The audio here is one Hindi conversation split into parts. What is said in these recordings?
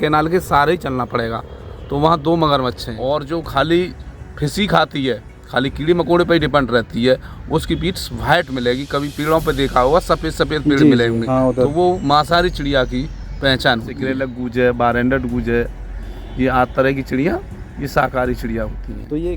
कैनाल के सारे ही चलना पड़ेगा। तो वहाँ 2 मगरमच्छ हैं। और जो खाली फिसी खाती है, खाली कीड़े मकोड़े पे ही डिपेंड रहती है, उसकी पीठ वाइट मिलेगी। कभी पेड़ों पे देखा होगा सफ़ेद सफ़ेद पेड़ मिलेंगे, तो वो मांसाहारी चिड़िया की पहचान। ग्रेलक गूज है, बारेंडट गूज है, ये 8 तरह की चिड़िया ये शाकाहारी चिड़िया होती हैं। तो ये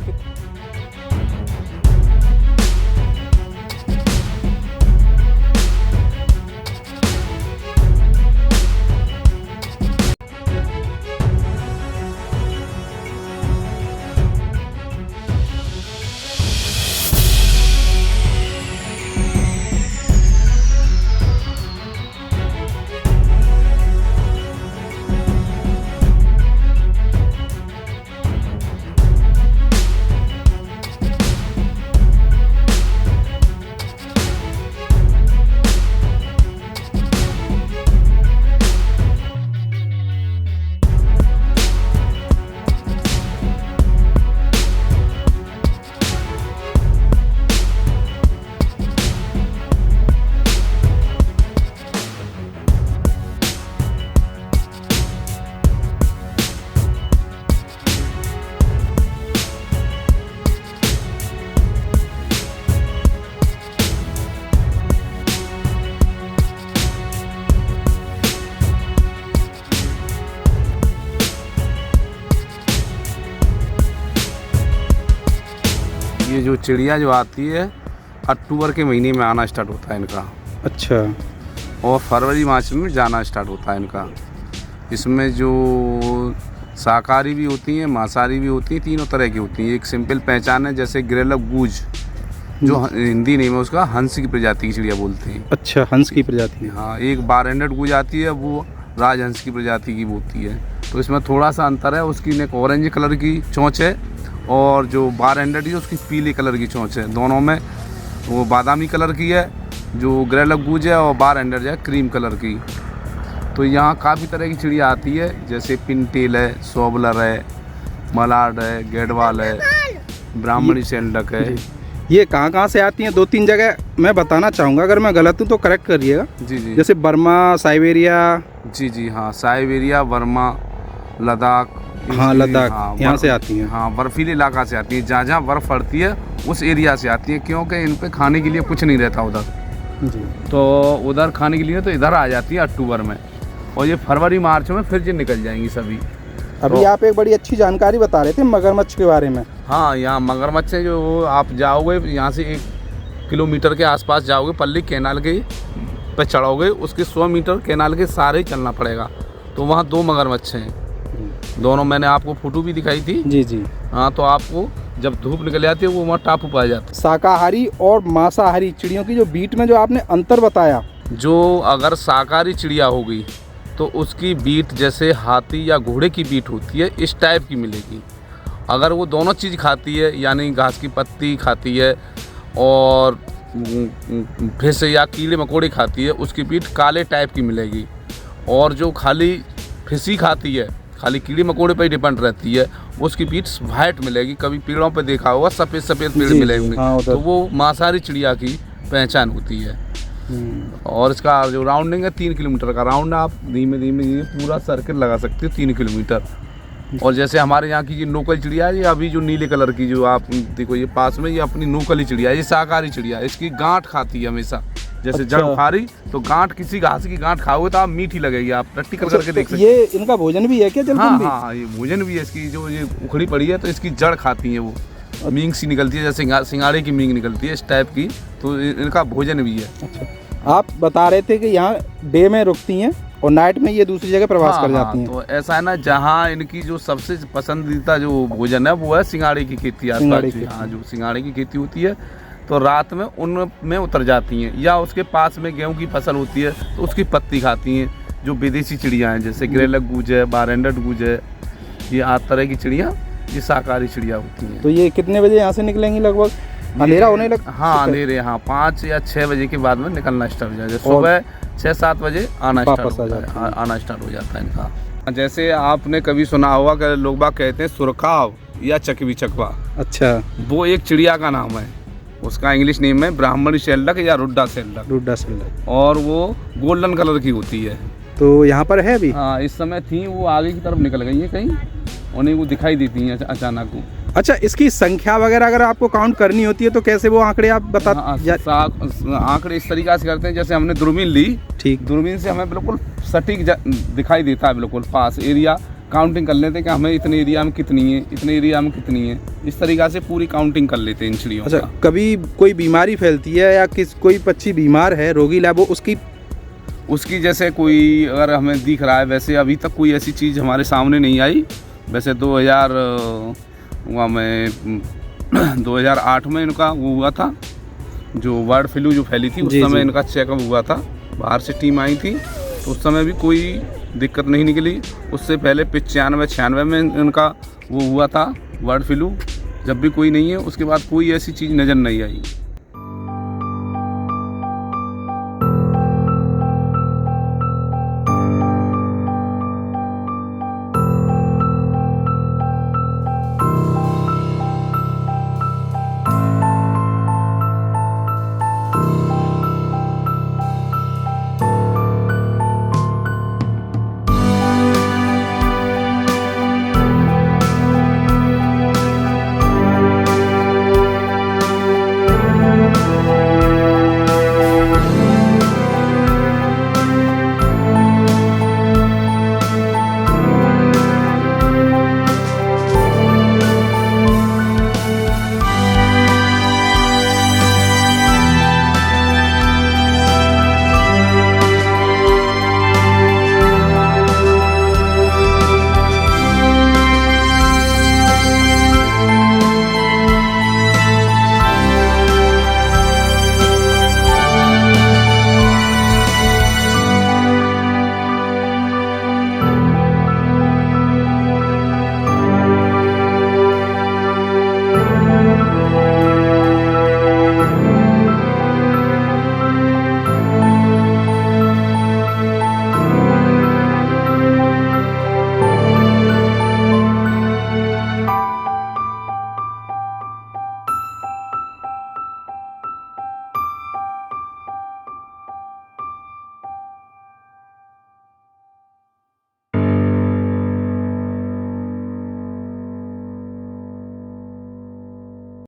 ये जो चिड़िया जो आती है अक्टूबर के महीने में आना स्टार्ट होता है इनका। अच्छा। और फरवरी मार्च में जाना स्टार्ट होता है इनका। इसमें जो शाकाहारी भी होती हैं, मांसाहारी भी होती हैं, तीनों तरह की होती हैं। एक सिंपल पहचान है, जैसे ग्रेलक गूज जो हिंदी नेम है उसका, हंस की प्रजाति की चिड़िया बोलते हैं। अच्छा, हंस की प्रजाति। हाँ, एक बारेंडट गूज आती है, वो राजहंस की प्रजाति की होती है। तो इसमें थोड़ा सा अंतर है, उसकी एक ऑरेंज कलर की चोंच है और जो बारेंडट है उसकी पीले कलर की चोंच है। दोनों में वो बादामी कलर की है जो ग्रेलक गूज है, और बारेंडट है क्रीम कलर की। तो यहाँ काफ़ी तरह की चिड़िया आती है, जैसे पिनटेल है, सोबलर है, मलाड है, गेडवाल है, ब्राह्मणी शेल्डक है। ये कहाँ से आती हैं? 2-3 जगह मैं बताना चाहूँगा, अगर मैं गलत हूँ तो करेक्ट करिएगा। जी जी। जैसे बर्मा, साइबेरिया। जी जी हाँ, साइबेरिया, बर्मा, लद्दाख। हाँ, लद्दाख यहाँ से आती हैं। हाँ, बर्फीले इलाका से आती है, जहाँ जहाँ बर्फ़ पड़ती है उस एरिया से आती है, क्योंकि इन पे खाने के लिए कुछ नहीं रहता उधर। जी। तो उधर खाने के लिए तो इधर आ जाती है अक्टूबर में, और ये फरवरी मार्च में फिर ये निकल जाएंगी सभी। अभी आप एक बड़ी अच्छी जानकारी बता रहे थे मगरमच्छ के बारे में। हाँ, यहाँ मगरमच्छ है, जो आप जाओगे यहाँ से 1 किलोमीटर के आसपास जाओगे, पल्ली कैनाल के पे चढ़ोगे, उसके 100 मीटर कैनाल के सारे ही चलना पड़ेगा। तो वहाँ 2 मगरमच्छ हैं, दोनों मैंने आपको फोटो भी दिखाई थी। जी जी। हाँ, तो आपको जब धूप निकल जाती है वो वहाँ टापू पाया जाता है। शाकाहारी और मांसाहारी चिड़ियों की जो बीट में जो आपने अंतर बताया, जो अगर शाकाहारी चिड़िया होगी तो उसकी बीट जैसे हाथी या घोड़े की बीट होती है, इस टाइप की मिलेगी। अगर वो दोनों चीज़ खाती है, यानी घास की पत्ती खाती है और फिश या कीड़े मकोड़े खाती है, उसकी बीट काले टाइप की मिलेगी। और जो खाली फिशी खाती है, खाली कीड़े मकोड़े पे ही डिपेंड रहती है, उसकी पीठ वाइट मिलेगी। कभी पेड़ों पे देखा होगा सफ़ेद सफ़ेद पेड़ मिलेंगे, तो वो मांसाहारी चिड़िया की पहचान होती है। और इसका जो राउंडिंग है 3 किलोमीटर का राउंड, आप धीमे धीमे पूरा सर्किल लगा सकते हो 3 किलोमीटर। और जैसे हमारे यहाँ की ये नोकल चिड़िया है, ये अभी जो नीले कलर की जो आप देखो ये पास में, ये अपनी नोकली चिड़िया है, ये शाकाहारी चिड़िया है। इसकी गांठ खाती है हमेशा, जैसे अच्छा। जड़ उखाड़ी तो गांठ, किसी घास की गांठ खाओगे तो आप मीठी लगेगी, आप प्रैक्टिकल करके देख सकते। ये इनका भोजन भी है क्या? हाँ हाँ, ये भोजन भी है इसकी। जो ये उखड़ी पड़ी है तो इसकी जड़ खाती है, वो मींग सी निकलती है, जैसे सिंगाड़े की मींग निकलती है इस टाइप की, तो इनका भोजन भी है। अच्छा, आप बता रहे थे कि यहाँ डे में रुकती हैं और नाइट में ये दूसरी जगह प्रवास कर जाती हैं। तो ऐसा है ना, जहाँ इनकी जो सबसे पसंदीदा जो भोजन है वो है सिंगाड़े की खेती आसपास। हाँ, जो सिंगाड़े की खेती होती है तो रात में उनमें उतर जाती हैं, या उसके पास में गेहूं की फसल होती है तो उसकी पत्ती खाती हैं। जो विदेशी चिड़िया हैं, जैसे ग्रेलक गूज है, बारेंडट गूज है, ये 8 तरह की चिड़िया ये शाकाहारी चिड़िया होती हैं। तो ये कितने बजे यहाँ से निकलेंगी? लगभग अंधेरा होने लग। हाँ, अंधेरे, हाँ 5 या 6 बजे के बाद में निकलना स्टार्ट हो जाता है। सुबह 6-7 बजे आना स्टार्ट हो जाता है इनका। जैसे आपने कभी सुना होगा कि लोग बाग कहते हैं सुरखाव या चकवी चकवा। अच्छा, वो एक चिड़िया का नाम है, उसका इंग्लिश नेम है ब्राह्मणी शेल्डक या रुड्डा शेल्डक। रुड्डा शेल्डक। और वो गोल्डन कलर की होती है। तो यहाँ पर है अभी? हाँ, इस समय थी, वो आगे की तरफ निकल गई है कहीं, उन्हें वो दिखाई देती हैं अचानक को। अच्छा, इसकी संख्या वगैरह अगर आपको काउंट करनी होती है तो कैसे वो आंकड़े आप बता? आंकड़े इस तरीक़ा से करते हैं, जैसे हमने दूरबीन ली, ठीक, दूरबीन से हमें बिल्कुल सटीक दिखाई देता है, बिल्कुल पास एरिया काउंटिंग कर लेते हैं कि हमें इतने एरिया में कितनी है, इतने एरिया में कितनी है, इस तरीक़ा से पूरी काउंटिंग कर लेते हैं इन चिड़ियों। अच्छा, कभी कोई बीमारी फैलती है या कोई पक्षी बीमार है, रोगी लाभ, वो उसकी जैसे कोई अगर हमें दिख रहा है, वैसे अभी तक कोई ऐसी चीज़ हमारे सामने नहीं आई। वैसे 2008 में इनका वो हुआ था, जो बर्ड फ्लू जो फैली थी, उस समय इनका चेकअप हुआ था, बाहर से टीम आई थी, तो उस समय भी कोई दिक्कत नहीं निकली। उससे पहले 95-96 में इनका वो हुआ था बर्ड फ्लू, जब भी कोई नहीं है, उसके बाद कोई ऐसी चीज़ नज़र नहीं आई।